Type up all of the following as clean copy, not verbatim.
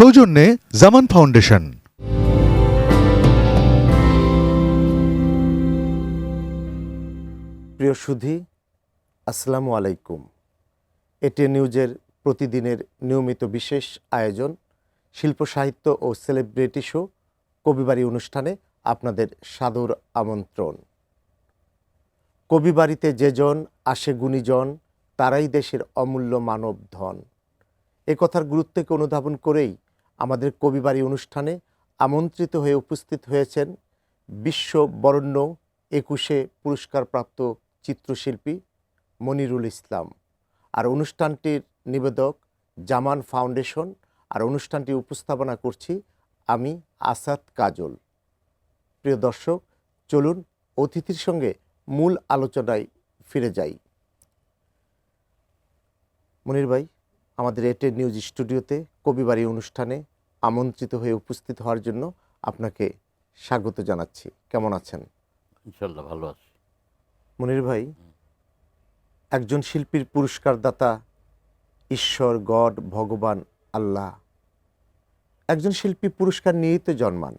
সৌজন্যে জামান ফাউন্ডেশন। প্রিয় সুধী, আসসালামু আলাইকুম। এটিএন নিউজের প্রতিদিনের নিয়মিত বিশেষ আয়োজন শিল্প সাহিত্য ও সেলিব্রিটি শো কবিবাড়ি অনুষ্ঠানে আপনাদের সাদর আমন্ত্রণ। কবিবাড়িতে যেজন আসে গুণীজন, তারাই দেশের অমূল্য মানব ধন। এ কথার গুরুত্বকে অনুধাবন করেই আমাদের কবিবাড়ি অনুষ্ঠানে আমন্ত্রিত হয়ে উপস্থিত হয়েছেন বিশ্ববরেণ্য 21শে পুরস্কারপ্রাপ্ত চিত্রশিল্পী মনিরুল ইসলাম। আর অনুষ্ঠানটির নিবেদক জামান ফাউন্ডেশন। আর অনুষ্ঠানটি উপস্থাপনা করছি আমি আসাদ কাজল। প্রিয় দর্শক, চলুন অতিথির সঙ্গে মূল আলোচনায় ফিরে যাই। মনির ভাই, আমাদের এটিএন নিউজ স্টুডিওতে কবিবাড়ি অনুষ্ঠানে আমন্ত্রিত হয়ে উপস্থিত হওয়ার জন্য আপনাকে স্বাগত জানাচ্ছি। কেমন আছেন? ইনশাল্লাহ ভালো আছি। মনির ভাই, একজন শিল্পীর পুরস্কারদাতা ঈশ্বর, গড, ভগবান, আল্লাহ। একজন শিল্পী পুরস্কার নিয়েই তো জন্মান।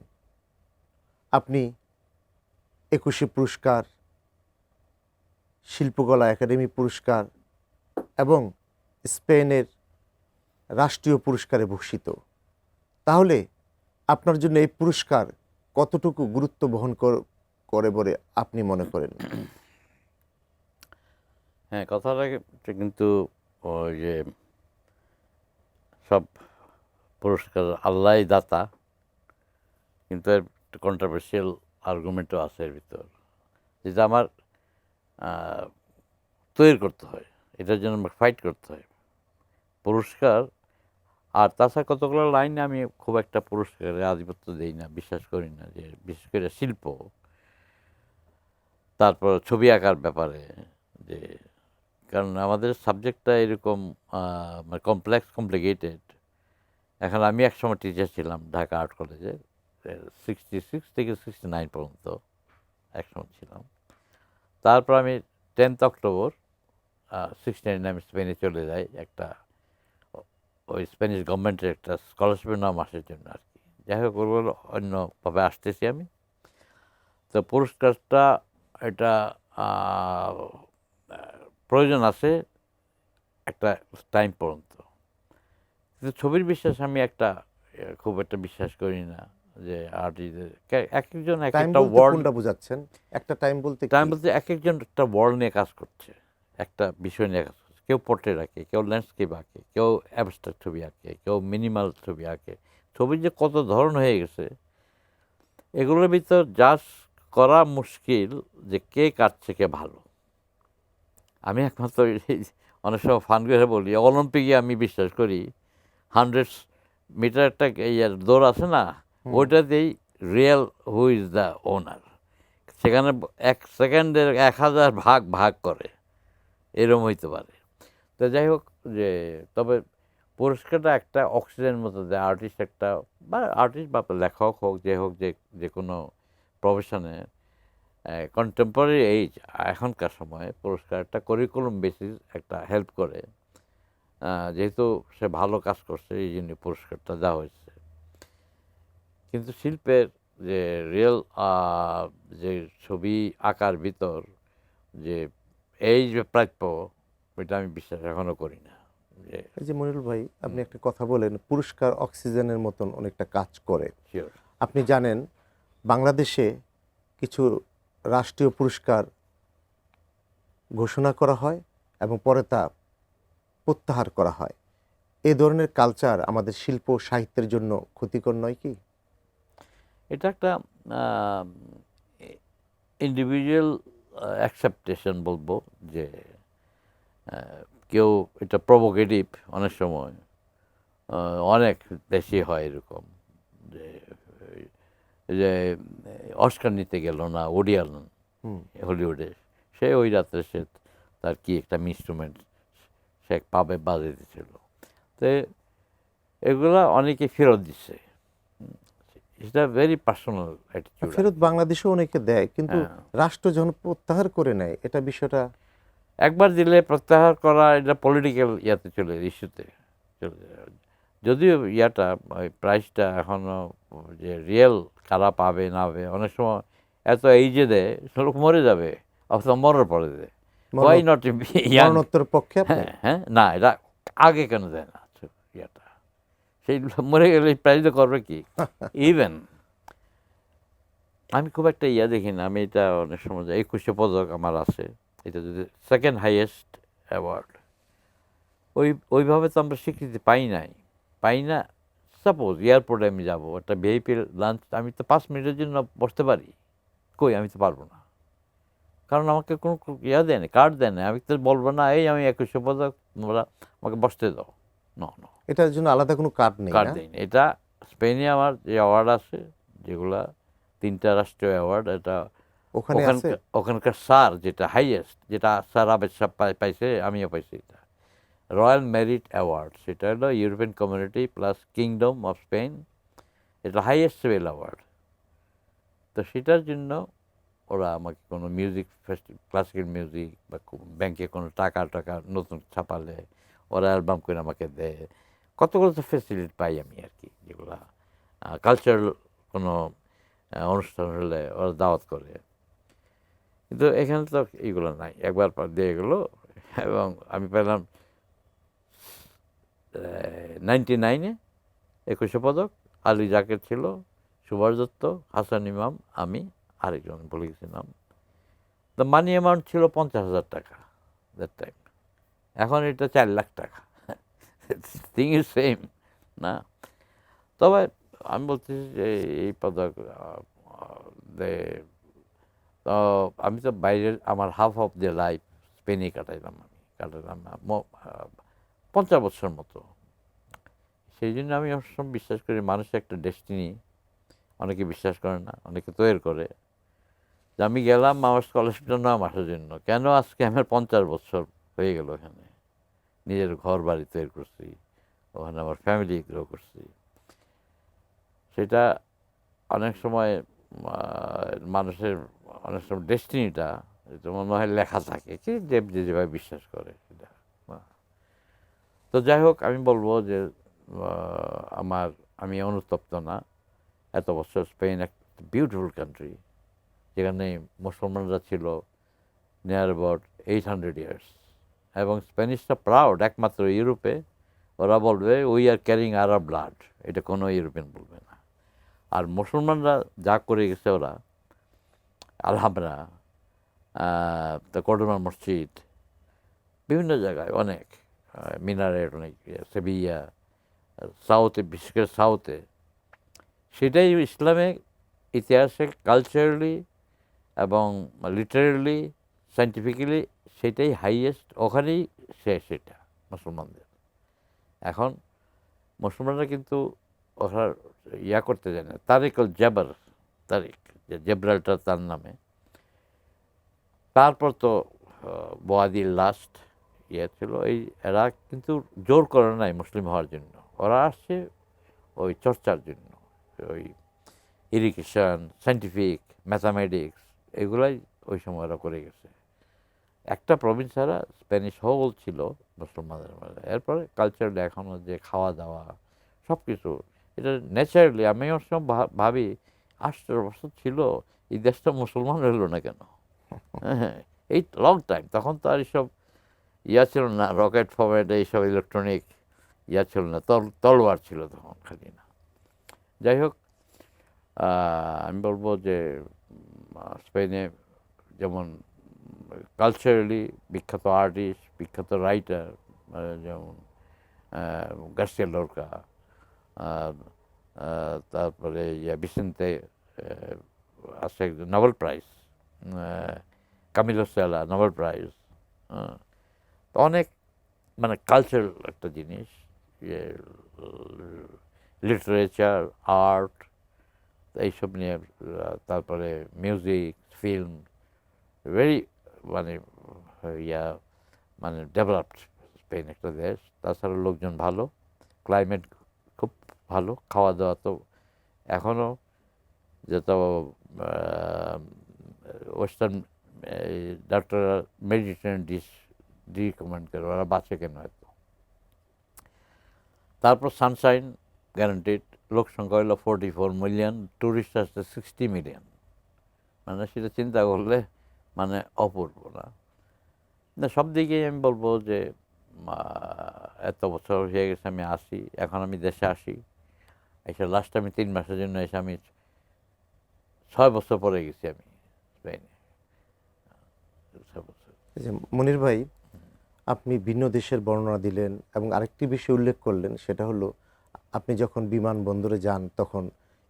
আপনি 21শে পুরস্কার, শিল্পকলা একাডেমি পুরস্কার এবং স্পেনের রাষ্ট্রীয় পুরস্কারে ভূষিত। তাহলে আপনার জন্য এই পুরস্কার কতটুকু গুরুত্ব বহন করে বলে আপনি মনে করেন? হ্যাঁ, কথাটা কিন্তু ওই যে সব পুরস্কার আল্লাহই দাতা, কিন্তু এর কন্ট্রোভার্সিয়াল আর্গুমেন্টও আছে এর ভিতর, যেটা আমার তৈরি করতে হয়, এটার জন্য আমার ফাইট করতে হয়। পুরস্কার আর তাছাড়া কতগুলো লাইনে আমি খুব একটা পুরস্কারের আধিপত্য দিই না, বিশ্বাস করি না, যে বিশেষ করে শিল্প, তারপর ছবি আঁকার ব্যাপারে, যে কারণ আমাদের সাবজেক্টটা এরকম কমপ্লিকেটেড। এখন আমি একসময় টিচার ছিলাম ঢাকা আর্ট কলেজে, 66 থেকে 69 পর্যন্ত একসময় ছিলাম। তারপর আমি 10th অক্টোবর 69 আমি স্পেনে চলে যাই, একটা ওই স্প্যানিশ গভর্নমেন্টের একটা স্কলারশিপের নাম আসার জন্য আর কি। যাই হোক, ওগুলো অন্যভাবে আসতেছি আমি। তো পুরস্কারটা এটা প্রয়োজন আছে একটা টাইম পর্যন্ত, কিন্তু ছবির বিশ্বাস আমি একটা খুব একটা বিশ্বাস করি না, যে আর্টিস্টদের এক একজন এক একটা ওয়ার্ল্ড। কোনটা বোঝাচ্ছেন? একটা টাইম বলতে টাইম বলতে এক একজন একটা ওয়ার্ল্ড নিয়ে কাজ করছে, একটা বিষয় নিয়ে কাজ করছে। কেউ পোর্ট্রেট আঁকে, কেউ ল্যান্ডস্কেপ আঁকে, কেউ অ্যাবস্ট্রাক্ট ছবি আঁকে, কেউ মিনিমাল ছবি আঁকে। ছবির যে কত ধরন হয়ে গেছে, এগুলোর ভিতর জাজ করা মুশকিল যে কে কাটছে কে ভালো। আমি একমাত্র অনেক সময় ফান করে বলি, অলিম্পিকে আমি বিশ্বাস করি 100 মিটার একটা দৌড় আছে না, ওইটাতেই real who is the owner. সেখানে 1 সেকেন্ডের 1000 ভাগ ভাগ করে, এরম হইতে পারে। তো যাই হোক, যে তবে পুরস্কারটা একটা অক্সিজেন মতো দেয়। আর্টিস্ট একটা, বা আর্টিস্ট বা লেখক হোক, যে হোক, যে কোনো প্রফেশনে কন্টেম্পোরারি এইজ এখনকার সময়ে পুরস্কারটা কারিকুলাম বেসিস একটা হেল্প করে, যেহেতু সে ভালো কাজ করছে এই জন্য পুরস্কারটা দেওয়া হয়েছে। কিন্তু শিল্পের যে রিয়েল যে ছবি আঁকার ভিতর যে এই যে প্রাপ্য, এটা আমি বিশ্বাস এখনো করি না। এই যে মনিরুল ভাই, আপনি একটা কথা বলেন, পুরস্কার অক্সিজেনের মতন অনেকটা কাজ করে। শিওর। আপনি জানেন, বাংলাদেশে কিছু রাষ্ট্রীয় পুরস্কার ঘোষণা করা হয় এবং পরে তা প্রত্যাহার করা হয়। এই ধরনের কালচার আমাদের শিল্প সাহিত্যের জন্য ক্ষতিকর নয় কি? এটা একটা ইন্ডিভিজুয়াল অ্যাকসেপ্টেশন বলবো, যে কেউ এটা প্রভোকেটিভ অনেক সময় অনেক বেশি হয় এরকম, যে যে অস্কার নিতে গেল না উডি অ্যালেন হলিউডে, সে ওই রাত্রে সে তার কি একটা ইনস্ট্রুমেন্ট সে পাবে বাজাইতেছিল। তো এগুলা অনেকে ফেরত দিচ্ছে, এটা ভেরি পার্সোনাল অ্যাটিটিউড। ফেরত বাংলাদেশেও অনেকে দেয়, কিন্তু রাষ্ট্র যখন প্রত্যাহার করে নেয়, এটা বিষয়টা একবার দিলে প্রত্যাহার করা, এটা পলিটিক্যাল ইয়াতে চলে, ইস্যুতে চলে যায়। যদিও ইয়াটা ওই প্রাইসটা এখনো যে রিয়েল কারা পাবে না পাবে অনেক সময় এত এইজে দেয় লোক মরে যাবে অথবা মরার পরে দেয় ওয়াই নট ইয়াং। মরণোত্তর পক্ষে আপনি? হ্যাঁ হ্যাঁ, না এটা আগে কেন দেয় না ইয়াটা, সেই মরে গেলে প্রাইজ করবে কি? ইভেন আমি খুব একটা ইয়া দেখি না, আমি এটা অনেক সময় 21শে পদক আমার আছে, এটা যদি সেকেন্ড হাইয়েস্ট অ্যাওয়ার্ড, ওইভাবে তো আমরা স্বীকৃতি পাই না। সাপোজ এয়ারপোর্টে আমি যাব, একটা ভিআইপি লাঞ্চ, আমি তো 5 মিনিটের জন্য বসতে পারি, কই আমি তো পারবো না, কারণ আমাকে কোনো ইয়া দেয় না, কার্ড দেয় না। আমি তো বলবো না এই আমি 21শে পদক, তোমরা আমাকে বসতে দাও, নো নো, এটার জন্য আলাদা কোনো কার্ড নেই কার্ড না? দেয়নি। এটা স্পেনে আমার যে অ্যাওয়ার্ড আছে, যেগুলা 3টা রাষ্ট্রীয় অ্যাওয়ার্ড, এটা ওখানে আছে? ওখানকার স্যার যেটা হাইয়েস্ট, যেটা স্যার আবেদ সাহেব পাইছে, আমিও পাইছি, এটা রয়্যাল মেরিট অ্যাওয়ার্ড, সেটা হলো European community plus kingdom of Spain, এটা হাইয়েস্ট সিভিল অ্যাওয়ার্ড। তো সেটার জন্য ওরা আমাকে কোনো মিউজিক ক্লাসিক্যাল মিউজিক বা ব্যাংকে কোনো টাকা নতুন ছাপালে ওরা অ্যালবাম করে আমাকে দেয়, কতগুলো তো ফেসিলিটি পাই আমি আর কি, যেগুলা কালচারাল কোনো অনুষ্ঠান হলে ওরা দাওয়াত করে। কিন্তু এখানে তো এইগুলো নাই, একবার দিয়ে গেলো। এবং আমি পেলাম 99-এ 21শে পদক, আলী জাকের ছিল, সুভাষ দত্ত, হাসান ইমাম, আমি আরেকজন বলে গেছি নাম। দ্য মানি অ্যামাউন্ট ছিল 50,000 টাকা দ্যাট টাইম, এখন এটা 4 লাখ টাকা। থিং ইজ সেম না? তবে আমি বলতেছি যে এই পদক তো আমি তো বাইরের, আমার হাফ অফ দ্য লাইফ স্পেনে কাটাইলাম 50 বছর মতো। সেই জন্য আমি অবশ্য বিশ্বাস করি মানুষের একটা ডেস্টিনি, অনেকে বিশ্বাস করে না, অনেকে তৈরি করে। যে আমি গেলাম আমার স্কলারশিপটা 9 মাসের জন্য, কেন আজকে আমার 50 বছর হয়ে গেল ওখানে, নিজের ঘর বাড়ি তৈরি করছি, ওখানে আমার ফ্যামিলি গ্রো করছি। সেটা অনেক সময় মানুষের অনেক সময় ডেস্টিনিটা এটা মনে হয় লেখা থাকে, কি যে যেভাবে বিশ্বাস করে সেটা। তো যাই হোক, আমি বলবো যে আমি অনুতপ্ত না। এত বছর স্পেন একটা বিউটিফুল কান্ট্রি, যেখানে মুসলমানরা ছিল নিয়ার অ্যাবাউট 800 ইয়ার্স, এবং স্প্যানিশটা প্রাউড, একমাত্র ইউরোপে ওরা বলবে we are carrying Arab blood, এটা কোনো ইউরোপিয়ান বলবে না। আর মুসলমানরা যা করে গেছে ওরা, আলহামরা, তো কর্ডোনা মসজিদ, বিভিন্ন জায়গায় অনেক মিনারেট, অনেক সেভিয়া, সাউথে, বিশেষ করে সাউথে, সেটাই ইসলামের ইতিহাসে কালচারালি এবং লিটারেলি সায়েন্টিফিক্যালি সেটাই হাইয়েস্ট, ওখানেই সেটা মুসলমানদের। এখন মুসলমানরা কিন্তু ওরা ইয়া করতে যায় না, তারিক যে জেব্রাল্টার তার নামে। তারপর তো বোয়াদির লাস্ট ইয়ে ছিল, এরা কিন্তু জোর করে নাই মুসলিম হওয়ার জন্য, ওরা আসছে ওই চর্চার জন্য, ওই ইরিগেশন, সায়েন্টিফিক, ম্যাথামেটিক্স, এগুলাই ওই সময় ওরা করে গেছে। একটা প্রভিন্স ছাড়া স্প্যানিশ হোল ছিল মুসলমানদের মধ্যে। এরপরে কালচারালি এখনও যে খাওয়া দাওয়া সব কিছু, এটা ন্যাচারালি আমি ওর সময় ভাবি 18 বছর ছিল এই দেশটা মুসলমান হলো না কেন? হ্যাঁ, এই লং টাইম, তখন তো আর এইসব ইয়া ছিল না, রকেট ফকেট এইসব ইলেকট্রনিক ইয়া ছিল না, তলোয়ার ছিল তখন খালি না। যাই হোক, আমি বলবো যে স্পেনে যেমন কালচারালি বিখ্যাত আর্টিস্ট, বিখ্যাত রাইটার, যেমন গার্সিয়া লোরকা, তারপরে বিসেন্তে আছে নোবেল প্রাইজ, কামিলো সেলা নোবেল প্রাইজ, অনেক মানে কালচারাল একটা জিনিস, লিটারেচার, আর্ট, এইসব নিয়ে, তারপরে মিউজিক, ফিল্ম, ভেরি মানে ডেভেলপড স্পেন একটা দেশ। তাছাড়া লোকজন ভালো, ক্লাইমেট খুব ভালো, খাওয়া দাওয়া তো এখনও যত ওয়েস্টার্ন ডাক্তাররা মেডিটেরিয়ান ডিশ রিকমেন্ড করে, ওরা বাঁচে কেন এত। তারপর সানশাইন গ্যারান্টিড, লোক সংখ্যা হলো 44 মিলিয়ন, ট্যুরিস্ট আসছে 60 মিলিয়ন। মানে সেটা চিন্তা করলে মানে অপূর্ব না? না, সব দিকেই আমি বলবো যে এত বছর হয়ে গেছে আমি আসি, এখন আমি দেশে আসি, এসে লাস্ট আমি 3 মাসের জন্য এসে আমি 6 বছর পরে গেছি আমি স্পেনে। 6 বছর। এই যে মনির ভাই, আপনি ভিন্ন দেশের বর্ণনা দিলেন এবং আরেকটি বিষয় উল্লেখ করলেন, সেটা হলো আপনি যখন বিমানবন্দরে যান তখন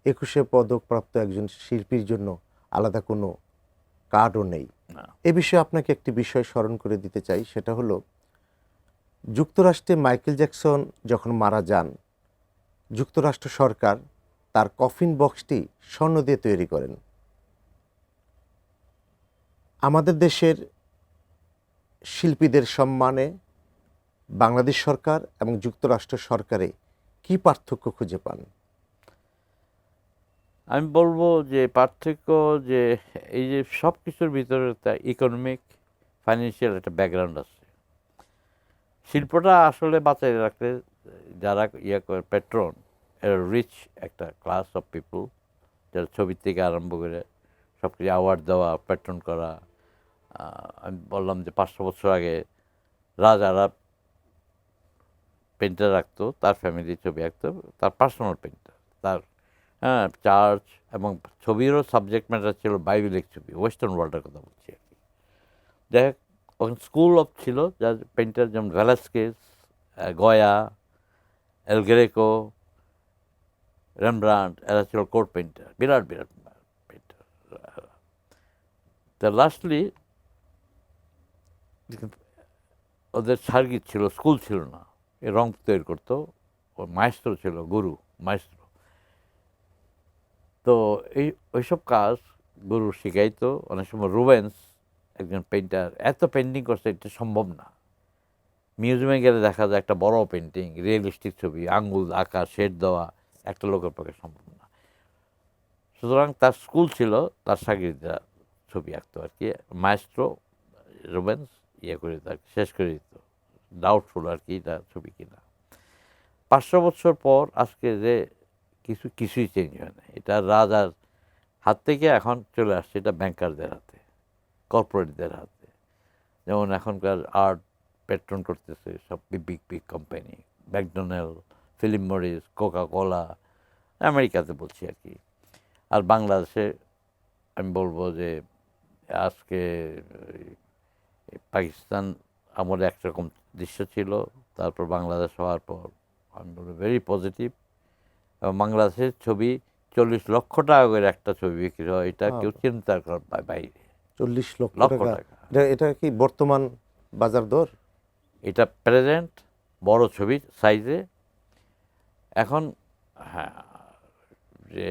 21শে পদকপ্রাপ্ত একজন শিল্পীর জন্য আলাদা কোনো কার্ডও নেই। না, এ বিষয়ে আপনাকে একটি বিষয় স্মরণ করে দিতে চাই, সেটা হলো যুক্তরাষ্ট্রে মাইকেল জ্যাকসন যখন মারা যান, যুক্তরাষ্ট্র সরকার তার কফিন বক্সটি স্বর্ণ দিয়ে তৈরি করেন। আমাদের দেশের শিল্পীদের সম্মানে বাংলাদেশ সরকার এবং যুক্তরাষ্ট্র সরকারে কি পার্থক্য খুঁজে পান? আমি বলবো যে পার্থক্য যে এই যে সব কিছুর ভিতরে একটা ইকোনমিক ফাইন্যান্সিয়াল একটা ব্যাকগ্রাউন্ড আছে। শিল্পটা আসলে বাঁচাই রাখতে যারা করে পেট্রন, এরা রিচ একটা ক্লাস অফ পিপল, যারা ছবির থেকে আরম্ভ করে সব কিছু অ্যাওয়ার্ড দেওয়া, পেট্রন করা। আমি বললাম যে 500 বছর আগে রাজারা পেন্টার রাখতো, তার ফ্যামিলি ছবি আঁকতো, তার পার্সোনাল পেন্টার, তার চার্চ এবং ছবিরও সাবজেক্ট ম্যাটার ছিল বাইবেলিক ছবি, ওয়েস্টার্ন ওয়ার্ল্ডের কথা বলছি আর কি। যাই হোক, ওখানে স্কুল অফ ছিল যার পেন্টার, যেমন ভ্যালাস্কেস, গয়া, এল গ্রেকো, রেমব্রান্ড, এরা ছিল কোর্ট পেন্টার, বিরাট বিরাট পেন্টার। তা লাস্টলি ওদের সার্কিট ছিল, স্কুল ছিল না, এ রং তৈরি করতো, ও মাইস্ত্রো ছিল, গুরু মাইস্ত্রো। তো ওইসব কাজ গুরু শিখাইতো। অনেক সময় রুবেন্স একজন পেন্টার এত পেন্টিং করছে, এটা সম্ভব না। মিউজিয়ামে গেলে দেখা যায় একটা বড় পেন্টিং, রিয়েলিস্টিক ছবি, আঙ্গুল আঁকা, শেড দেওয়া, একটা লোকের পক্ষে সম্ভব না। সুতরাং তার স্কুল ছিল, তার সাগিররা ছবি আঁকতো আর কি। মাইস্ট্রো রুবেন্স করে তার শেষ করে দিত, ডাউটফুল আর কি এটা ছবি কিনা। 500 বছর পর আজকে যে কিছুই চেঞ্জ হয় না। এটা রাজার হাত থেকে এখন চলে আসছে এটা ব্যাংকারদের হাতে, কর্পোরেটদের হাতে। যেমন এখনকার আর্ট পেট্রন করতেছে সব big big company, McDonald, Philip Morris, Coca Cola, আমেরিকাতে বলছি আর কি। আর বাংলাদেশে আমি বলবো যে আজকে পাকিস্তান আমলে একরকম দৃশ্য ছিল, তারপর বাংলাদেশ হওয়ার পর আমি বলবো ভেরি পজিটিভ। এবং বাংলাদেশের ছবি 40 লক্ষ টাকা করে একটা ছবি বিক্রি হয়, এটা কেউ চিন্তা করার বাইরে। 40 লক্ষ লক্ষ টাকা? টাকা। এটা কি বর্তমান বাজার দর? এটা প্রেজেন্ট বড় ছবির সাইজে। এখন হ্যাঁ, যে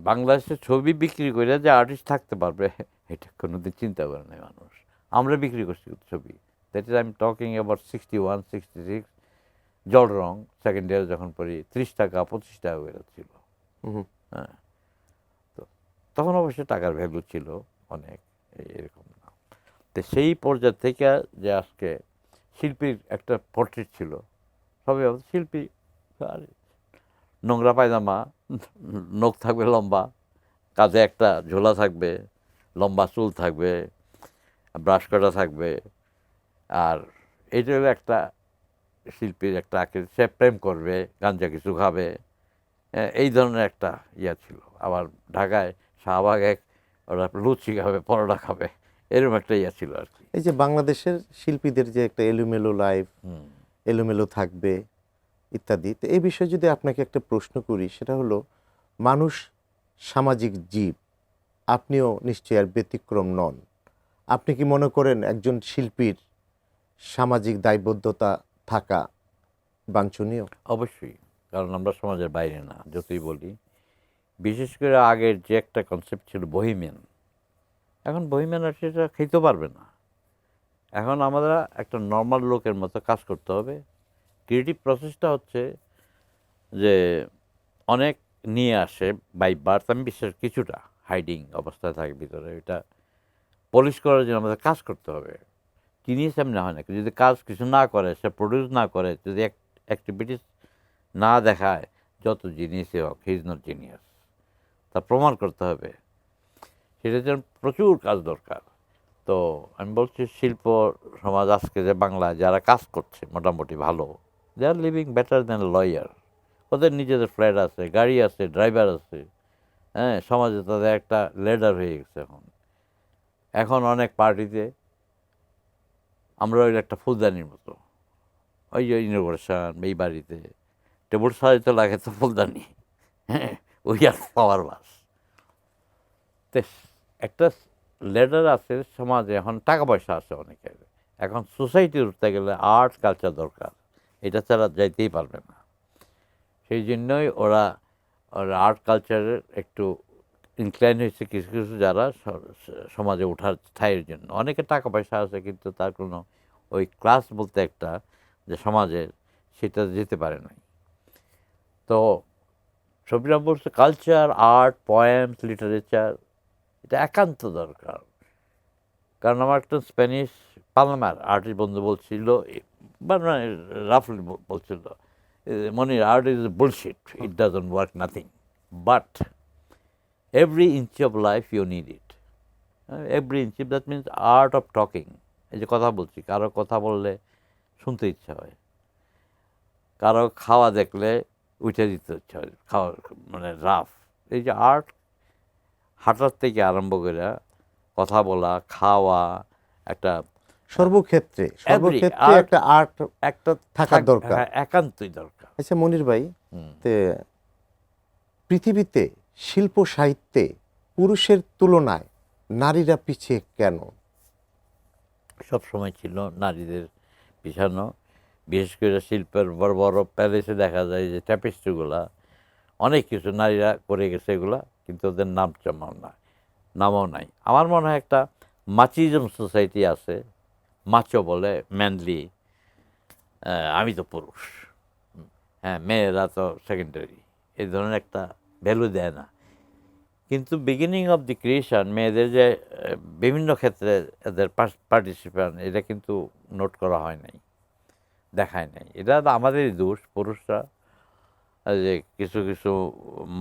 বাংলাদেশের ছবি বিক্রি করে যে আর্টিস্ট থাকতে পারবে এটা কোনোদিন চিন্তা করে নাই মানুষ। আমরা বিক্রি করছি ছবি, that is I am talking about 61, 66। জল রং সেকেন্ড ইয়ারে যখন পড়ি 30 টাকা 25 টাকা করে ছিল। হ্যাঁ, তো তখন অবশ্যই টাকার ভ্যালু ছিল অনেক, এরকম না। তো সেই পর্যায় থেকে যে আজকে শিল্পীর একটা পোর্ট্রেট ছিল, সবই শিল্পী আর নোংরা পায়জামা, নখ থাকবে লম্বা, কাঁধে একটা ঝোলা থাকবে, লম্বা চুল থাকবে, ব্রাশ করা থাকবে। আর এইটা হলো একটা শিল্পীর একটা আকৃতি, সে প্রেম করবে, গাঞ্জা কিছু খাবে, এই ধরনের একটা ইয়া ছিল। আবার ঢাকায় শাহবাগ ওরা লুচি খাবে, পরোটা খাবে, এরকম একটা ইয়া ছিল আর কি। এই যে বাংলাদেশের শিল্পীদের যে একটা এলোমেলো লাইফ, এলোমেলো থাকবে ইত্যাদি, তো এই বিষয়ে যদি আপনাকে একটা প্রশ্ন করি, সেটা হলো মানুষ সামাজিক জীব, আপনিও নিশ্চয়ই আর ব্যতিক্রম নন। আপনি কি মনে করেন একজন শিল্পীর সামাজিক দায়বদ্ধতা থাকা বাঞ্ছনীয়? অবশ্যই, কারণ আমরা সমাজের বাইরে না, যতই বলি। বিশেষ করে আগের যে একটা কনসেপ্ট ছিল বহিমিয়ান, এখন বহিমিয়ান আর সেটা খেতে পারবে না। এখন আমরা একটা নর্মাল লোকের মতো কাজ করতে হবে। ক্রিয়েটিভ প্রসেসটা হচ্ছে যে অনেক নিয়ে আসে বাই বার্থ, আমি বিশ্বাস কিছুটা হাইডিং অবস্থায় থাকে ভিতরে, এটা পলিশ করার জন্য আমাদের কাজ করতে হবে। জিনিস এমনি হয় না, যদি কাজ কিছু না করে, সে প্রডিউস না করে, যদি অ্যাক্টিভিটিস না দেখায় যত জিনিসই হোক, হি ইজ নট জিনিয়াস। তা প্রমাণ করতে হবে, সেটার জন্য প্রচুর কাজ দরকার। তো আমি বলছি শিল্প সমাজ আজকে যে বাংলায় যারা কাজ করছে মোটামুটি ভালো, দে আর লিভিং বেটার দ্যান লয়ার। ওদের নিজেদের ফ্ল্যাট আছে, গাড়ি আছে, ড্রাইভার আছে, হ্যাঁ, সমাজে তাদের একটা লিডার হয়ে গেছে। এখন অনেক পার্টিতে আমরা ওই একটা ফুলদানির মতো, ওই যে ইনোগ্রেশন এই বাড়িতে টেবিল সাজাইতে লাগে তো ফুলদানি, হ্যাঁ, উই আর পাওয়ার বাস। একটা লেডার আছে সমাজে, এখন টাকা পয়সা আছে অনেকের, এখন সোসাইটি উঠতে গেলে আর্ট কালচার দরকার, এটা ছাড়া যাইতেই পারবে না। সেই জন্যই ওরা আর্ট কালচারের একটু ইনক্লাইন হয়েছে কিছু কিছু যারা সমাজে ওঠার স্থায়ীর জন্য। অনেকে টাকা পয়সা আছে কিন্তু তার কোনো ওই ক্লাস বলতে একটা যে সমাজের, সেটা যেতে পারে নাই। তো ছবিরা বলছে কালচার, আর্ট, পয়েমস, লিটারেচার এটা একান্ত দরকার। কারণ আমার একটা স্প্যানিশ পালমার আর্টিস্ট বন্ধু বলছিল, মানে রাফলি বলছিল, Monir, art is bullshit, it doesn't work nothing, but every inch of life you need it. Every inch, that means art of talking. এই যে কথা বলছি, কারো কথা বললে শুনতে ইচ্ছা হয়, কারো খাওয়া দেখলে উঠে দিতে ইচ্ছা হয়, খাওয়া মানে রাফ। এই যে আর্ট, হাঁটার থেকে আরম্ভ করে কথা বলা, খাওয়া, একটা সর্বক্ষেত্রে art একটা আর্ট একটা থাকার দরকার। হ্যাঁ, একান্তই দরকার। আচ্ছা মনির ভাই, তে পৃথিবীতে শিল্প সাহিত্যে পুরুষের তুলনায় নারীরা পিছিয়ে কেন? সব সময় ছিল নারীদের পিছানো, বিশেষ করে শিল্পের বড় বড় প্যালেসে দেখা যায় যে ট্যাপেস্ট্রিগুলা অনেক কিছু নারীরা করে গেছে এগুলা, কিন্তু ওদের নামও নাই। আমার মনে হয় একটা মাচিজম সোসাইটি আছে, মাচো বলে, ম্যানলি, আমি তো পুরুষ, হ্যাঁ, মেয়েরা তো সেকেন্ডারি, এই ধরনের একটা ভ্যালু দেয় না। কিন্তু বিগিনিং অফ দি ক্রিয়েশন মেয়েদের যে বিভিন্ন ক্ষেত্রে এদের পার্টিসিপেশন, এটা কিন্তু নোট করা হয় নাই, দেখায় নাই। এটা আমাদেরই দোষ, পুরুষরা যে কিছু কিছু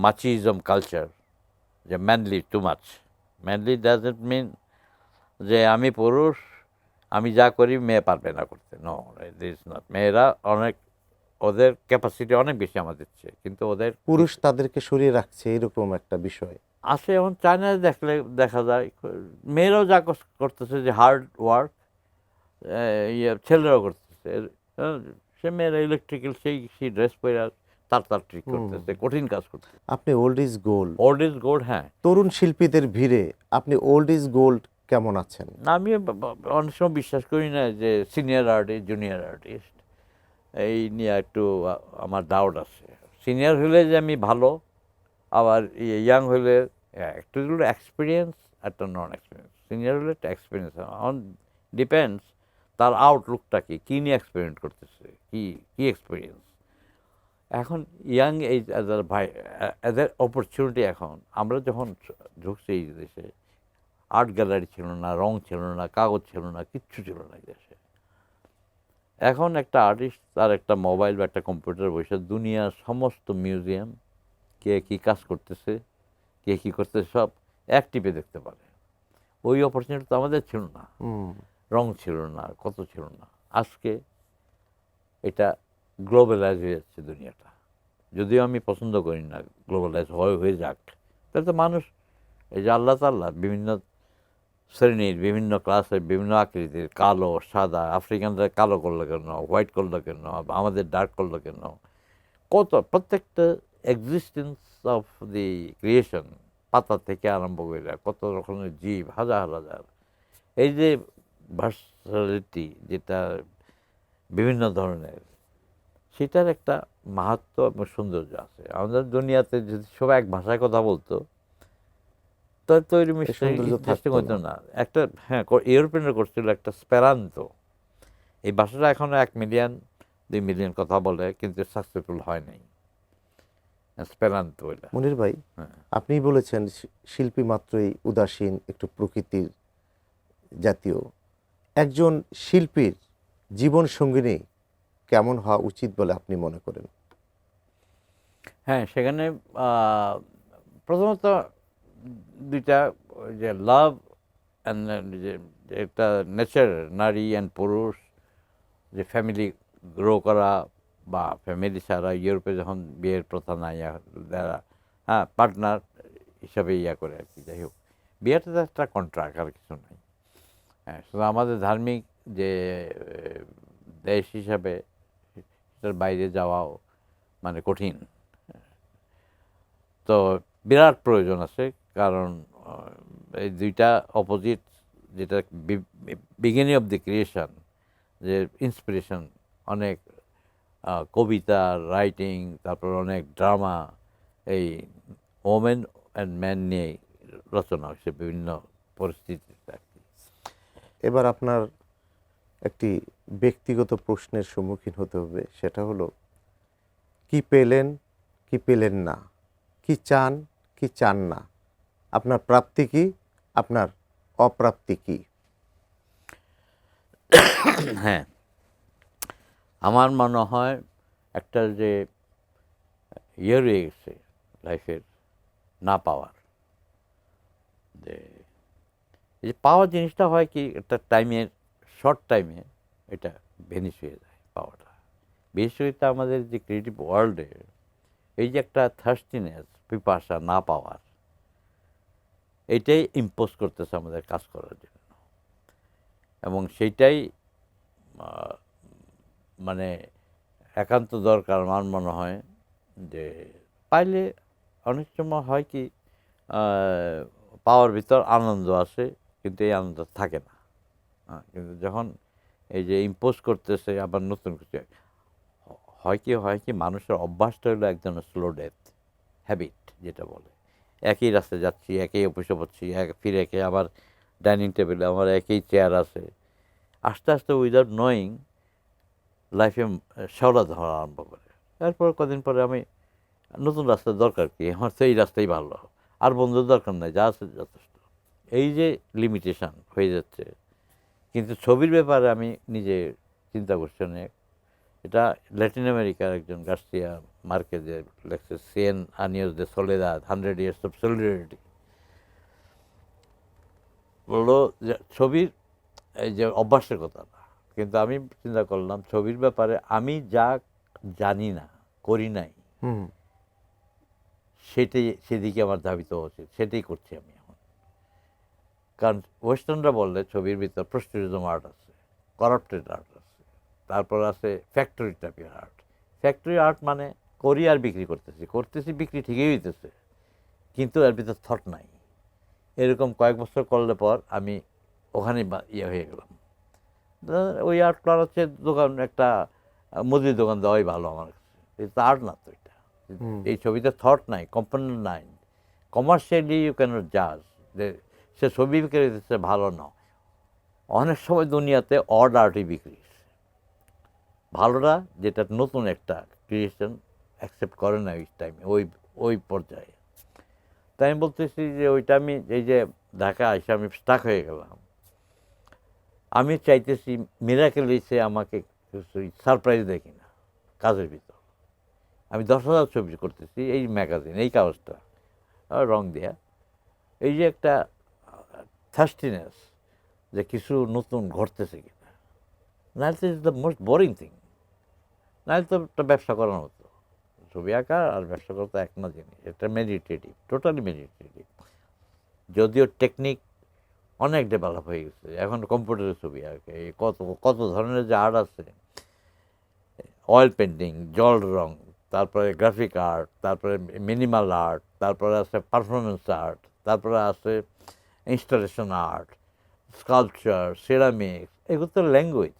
মাচিজম কালচার, যে manly too much. Manly doesn't mean যে আমি পুরুষ, আমি যা করি মেয়ে পারবে না করতে, নো, দিস নট। মেয়েরা অনেক, ওদের ক্যাপাসিটি অনেক বেশি আমাদের চেয়ে, কিন্তু ওদের পুরুষ তাদেরকে সরিয়ে রাখছে, এরকম একটা বিষয় আছে। এখন চায়নায় দেখলে দেখা যায় মেয়েরাও যা করতেছে, যে হার্ড ওয়ার্ক, ছেলেরাও করতেছে। সে মেয়েরা ইলেকট্রিক্যাল, সেই ড্রেস পরে তার ট্রিক করতেছে, কঠিন কাজ করতেছে। আপনি old is gold, old is gold, হ্যাঁ। তরুণ শিল্পীদের ভিড়ে আপনি ওল্ড ইজ গোল্ড কেমন আছেন? আমি অনেক সময় বিশ্বাস করি না যে সিনিয়র আর্টিস্ট, জুনিয়র আর্টিস্ট, এই নিয়ে একটু আমার ডাউট আছে। সিনিয়র হলে যে আমি ভালো, আবার ইয়াং হলে একটু এক্সপিরিয়েন্স, একটা নন এক্সপিরিয়েন্স। সিনিয়র হলে একটা এক্সপিরিয়েন্স, অন ডিপেন্ডস তার আউটলুকটা কী নিয়ে এক্সপেরিমেন্ট করতেছে, কি এক্সপিরিয়েন্স। এখন ইয়াং এই এদের অপরচুনিটি। এখন আমরা যখন ঢুকছি এই দেশে, আর্ট গ্যালারি ছিল না, রং ছিল না, কাগজ ছিল না, কিচ্ছু ছিল না এই দেশে। এখন একটা আর্টিস্ট তার একটা মোবাইল বা একটা কম্পিউটার বসে দুনিয়ার সমস্ত মিউজিয়াম, কে কী কাজ করতেছে, কে কী করতেছে, সব এক টিপে দেখতে পারে। ওই অপরচুনিটি তো আমাদের ছিল না, রং ছিল না, কত ছিল না। আজকে এটা গ্লোবালাইজ হয়ে যাচ্ছে দুনিয়াটা। যদিও আমি পছন্দ করি না গ্লোবালাইজ হয়ে যাক, তাহলে তো মানুষ, এই যে আল্লাহ তাআলা বিভিন্ন শ্রেণীর, বিভিন্ন ক্লাসের, বিভিন্ন আকৃতির, কালো, সাদা, আফ্রিকানরা কালো করলো কেন, হোয়াইট করলো কেন, আমাদের ডার্ক করলো কেন, কত প্রত্যেকটা এক্সিস্টেন্স অফ দি ক্রিয়েশন, পাতা থেকে আরম্ভ করে কত রকমের জীব, হাজার হাজার, এই যে ভার্সালিটি, যেটা বিভিন্ন ধরনের, সেটার একটা মাহাত্ম্য এবং সৌন্দর্য আছে। আমাদের দুনিয়াতে যদি সবাই এক ভাষায় কথা বলতো, তার তৈরি মিষ্টি হতো না। একটা, হ্যাঁ, ইউরোপিয়ানরা করছিল একটা স্পেরান্তো। এই ভাষাটা এখন 1 মিলিয়ন 2 মিলিয়ন কথা বলে, কিন্তু সাকসেসফুল হয় নাই স্পেরান্তো। মনির ভাই, আপনি বলেছেন শিল্পী মাত্রই উদাসীন, একটু প্রকৃতির জাতীয়। একজন শিল্পীর জীবন সঙ্গিনী কেমন হওয়া উচিত বলে আপনি মনে করেন? হ্যাঁ, সেখানে প্রথমত দুইটা, ওই যে লাভ অ্যান্ড যে যে একটা নেচার, নারী অ্যান্ড পুরুষ, যে ফ্যামিলি গ্রো করা বা ফ্যামিলি ছাড়া ইউরোপে যখন বিয়ের প্রথা নাই, যারা হ্যাঁ পার্টনার হিসাবে ইয়া করে আর কি। যাই হোক, বিয়েটা তো একটা কন্ট্রাক্ট, আর কিছু নাই। হ্যাঁ, শুধু আমাদের ধার্মিক যে দেশ হিসাবে সেটার বাইরে যাওয়াও মানে কঠিন। তো বিরাট প্রয়োজন আছে, কারণ এই দুইটা অপোজিট, যেটা বিগিনিং অফ দি ক্রিয়েশন, যে ইন্সপিরেশন, অনেক কবিতা রাইটিং, তারপর অনেক ড্রামা, এই ওমেন অ্যান্ড ম্যান নিয়ে রচনা হয়েছে বিভিন্ন পরিস্থিতিতে আর কি। এবার আপনার একটি ব্যক্তিগত প্রশ্নের সম্মুখীন হতে হবে, সেটা হলো কি পেলেন, কি পেলেন না, কি চান, কি চান না, আপনার প্রাপ্তি কি, আপনার অপ্রাপ্তি কি? হ্যাঁ, আমার মনে হয় একটা যে ইয়ে রয়ে গেছে লাইফের না পাওয়ার, যে এই যে পাওয়ার জিনিসটা হয় কি, একটা টাইমের, শর্ট টাইমে এটা ভেনিশ হয়ে যায় পাওয়াটা। বিশেষ করে আমাদের যে ক্রিয়েটিভ ওয়ার্ল্ডে এই যে একটা থার্স্টিনেস, পিপাসা না পাওয়ার, এইটাই ইম্পোজ করতেছে আমাদের কাজ করার জন্য। এবং সেইটাই মানে একান্ত দরকার আমার মনে হয়। যে পাইলে অনেক সময় হয় কি, পাওয়ার ভিতর আনন্দ আছে, কিন্তু এই আনন্দ থাকে না। কিন্তু যখন এই যে ইম্পোজ করতেছে আবার নতুন কিছু, হয় কি মানুষের অভ্যাসটা হলো এক ধরনের স্লো ডেথ হ্যাবিট, যেটা বলে। একই রাস্তায় যাচ্ছি, একই অফিসে পড়ছি, ফিরে একে আবার ডাইনিং টেবিলে আমার একই চেয়ার আছে। আস্তে আস্তে উইদাউট নোয়িং লাইফে শেওলা ধরা আরম্ভ করে। তারপর কদিন পরে আমি নতুন রাস্তার দরকার কি, আমার সেই রাস্তাই ভালো, আর বন্ধুর দরকার নাই, যা আছে যথেষ্ট। এই যে লিমিটেশন হয়ে যাচ্ছে। কিন্তু ছবির ব্যাপারে আমি নিজে চিন্তা করছি অনেক। এটা ল্যাটিন আমেরিকার একজন গার্সিয়া মার্কেজের লেখছে, 100 años de soledad, 100 years of solidarity। বললো যে ছবির এই যে অভ্যাসের কথা না, কিন্তু আমি চিন্তা করলাম ছবির ব্যাপারে আমি যা জানি না, করি নাই, হুম, সেদিকে আমার ধাবিত উচিত, সেটাই করছি আমি এখন। কারণ ওয়েস্টার্নরা বললে ছবির ভিতর প্রস্টিটিউজম আর্ট আছে, করাপ্টেড আর্ট আছে, তারপর আছে ফ্যাক্টরি টাইপের আর্ট। ফ্যাক্টরি আর্ট মানে করি আর বিক্রি করতেছি, বিক্রি ঠিকই হইতেছে, কিন্তু এর ভিতর থট নাই। এরকম কয়েক বছর করলে পর আমি ওখানে ইয়ে হয়ে গেলাম। ওই আর্ট করার হচ্ছে দোকান, একটা মুদির দোকান দেওয়াই ভালো আমার কাছে। এটা আর্ট না তো, এটা এই ছবিতে থট নাই, কম্পোনেন্ট নাই। কমার্শিয়ালি ইউ ক্যানট জাজ যে সে ছবি বিক্রি দিচ্ছে ভালো না। অনেক সময় দুনিয়াতে অড আর্টই বিক্রি, ভালোটা যেটা নতুন একটা ক্রিয়েশন অ্যাকসেপ্ট করে না ওই টাইমে, ওই পর্যায়ে। তাই আমি বলতেছি যে ওইটা আমি এই যে ঢাকা এসে আমি স্টাক হয়ে গেলাম। আমি চাইতেছি মিরাকেলি সে আমাকে সারপ্রাইজ দেখি না কাজের ভিতর। আমি 10,000 ছবি করতেছি, এই ম্যাগাজিন, এই কাগজটা রং দেয়া, এই যে একটা থার্স্টিনেস, যে কিছু নতুন ঘটতেছে কিনা। নাহলে is the most boring thing. নাহলে তো একটা ব্যবসা করার মতো। ছবি আঁকা আর ব্যবসা করা তো এক না জিনিস, এটা মেডিটেটিভ, টোটালি মেডিটেটিভ। যদিও টেকনিক অনেক ডেভেলপ হয়ে গেছে, এখন কম্পিউটারে ছবি আঁকে, কত কত ধরনের যে আর্ট আছে, অয়েল পেন্টিং, জল রং, তারপরে গ্রাফিক আর্ট, তারপরে মিনিমাল আর্ট, তারপরে আছে পারফরমেন্স আর্ট, তারপরে আছে ইনস্টলেশন আর্ট, স্কাল্পচার, সিরামিক্স, এগুলো তো ল্যাঙ্গুয়েজ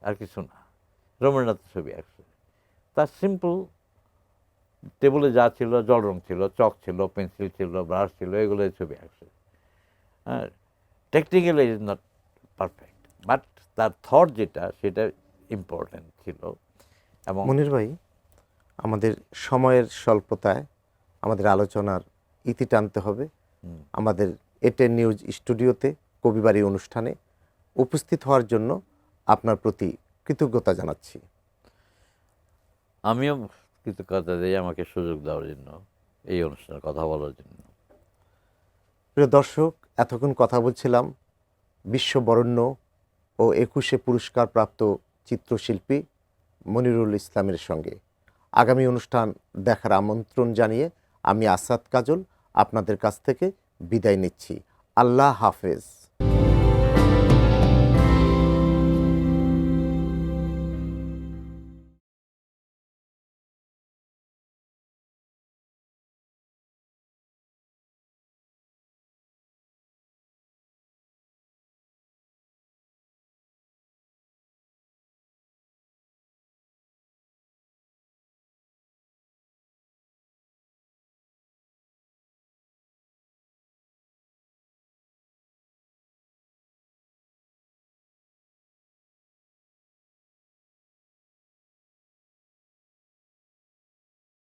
আর কিছু না। রবীন্দ্রনাথ ছবি আঁকছে, তার সিম্পল টেবিলে যা ছিল, জল রং ছিল, চক ছিল, পেন্সিল ছিল, ব্রাশ ছিল, এগুলোই ছবি আঁকছে। হ্যাঁ, technically is not perfect, but তার থট যেটা, সেটা ইম্পর্টেন্ট ছিল। এবং মনির ভাই, আমাদের সময়ের স্বল্পতায় আমাদের আলোচনার ইতি টানতে হবে। আমাদের এটেন নিউজ স্টুডিওতে কবিবাড়ি অনুষ্ঠানে উপস্থিত হওয়ার জন্য আপনার প্রতি কৃতজ্ঞতা জানাচ্ছি। আমিও কৃতজ্ঞতা দিই আমাকে সুযোগ দেওয়ার জন্য, এই অনুষ্ঠানের কথা বলার জন্য। প্রিয় দর্শক, এতক্ষণ কথা বলছিলাম বিশ্ববরেণ্য ও 21শে পুরস্কারপ্রাপ্ত চিত্রশিল্পী মনিরুল ইসলামের সঙ্গে। আগামী অনুষ্ঠান দেখার আমন্ত্রণ জানিয়ে আমি আসাদ কাজল আপনাদের কাছ থেকে বিদায় নিচ্ছি। আল্লাহ হাফেজ।